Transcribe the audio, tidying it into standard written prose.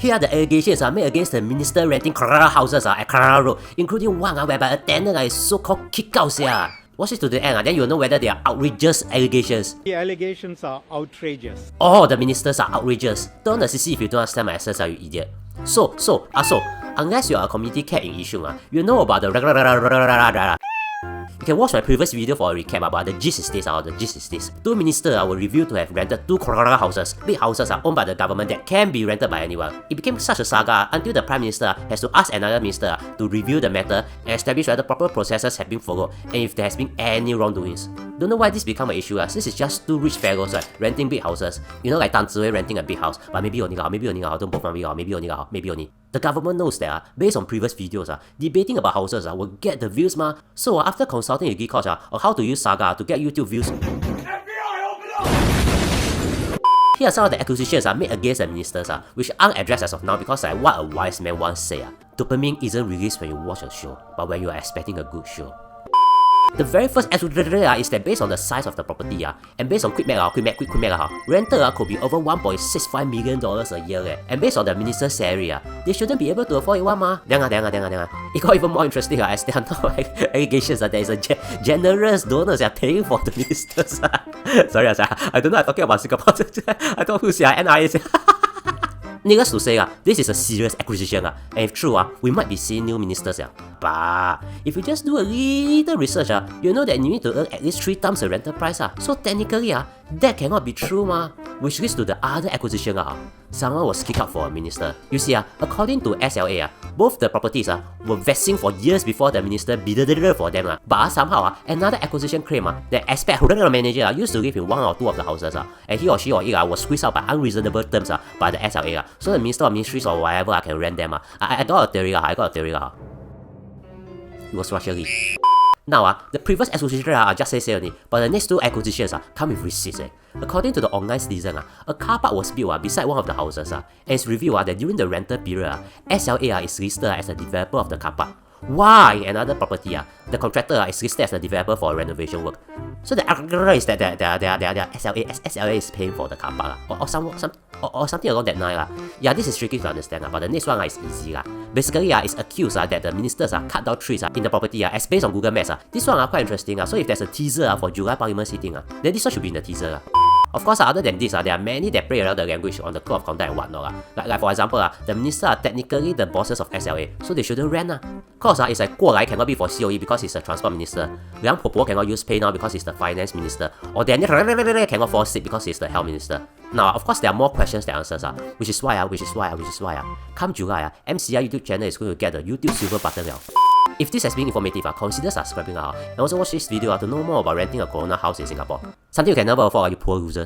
Here are the allegations made against the minister renting houses at Colonial Road, including one whereby a tenant is so-called kick out. Watch it to the end, then you'll know whether they are outrageous allegations. The allegations are outrageous. All the ministers are outrageous. Turn the CC if you don't understand my essence, you idiot. So, unless you are a community cat in Yishun, you know about the You can watch my previous video for a recap about the gist is this. The gist is this. Two ministers were revealed to have rented two houses. Big houses are owned by the government that can be rented by anyone. It became such a saga until the Prime Minister has to ask another minister to review the matter and establish whether proper processes have been followed and if there has been any wrongdoings. Don't know why this became an issue. This is just two rich fellows renting big houses. You know, like Tan Zihui renting a big house, but maybe only don't both maybe only. The government knows that based on previous videos, debating about houses will get the views ma. So after consulting a geek coach on how to use Saga to get YouTube views, FBI, open up! Here are some of the accusations made against the ministers, which aren't addressed as of now because what a wise man once said, dopamine isn't released when you watch a show, but when you are expecting a good show. The very first accusation is that based on the size of the property and based on quick math, rental could be over $1.65 million a year and based on the minister's salary, they shouldn't be able to afford it one ma. It got even more interesting as there are no allegations that there is a generous donors paying for the ministers. Sorry, I don't know I'm talking about Singapore. I thought who's NIS. Needless to say, this is a serious acquisition, and if true, we might be seeing new ministers. But if you just do a little research, you know that you need to earn at least 3 times the rental price. So technically, that cannot be true, which leads to the other acquisition. Someone was kicked out for a minister. You see, according to SLA, both the properties were vesting for years before the minister bid for them. But somehow, another acquisition claim that aspect manager used to live in 1 or 2 of the houses, and he or she or it was squeezed out by unreasonable terms by the SLA. So the minister or ministries or whatever can rent them. I got a theory. It was Russia Lee. Now, the previous acquisition just say only, but the next 2 acquisitions come with receipts. According to the online citizen, a car park was built beside one of the houses, and it's revealed that during the rental period, SLA is listed as a developer of the car park. Why in another property, the contractor is listed as a developer for renovation work. So the argument is that SLA is paying for the car park or something along that line. Yeah, this is tricky to understand, but the next one is easy. Basically, it's accused that the ministers cut down trees in the property as based on Google Maps. This one quite interesting. So if there's a teaser for July Parliament sitting, then this one should be in the teaser. Of course, other than this, there are many that play around the language on the code of conduct and whatnot. Like for example, the ministers are technically the bosses of SLA, so they shouldn't rent. Cause it's like 过来 cannot be for COE because he's the transport minister. Liang Po cannot use pay now because he's the finance minister. Or Daniel cannot fall sick because he's the health minister. Now, of course, there are more questions than answers. Which is why, come July, MCI YouTube channel is going to get the YouTube silver button. If this has been informative, consider subscribing and also watch this video to know more about renting a Colonial house in Singapore. Something you can never afford, you poor losers.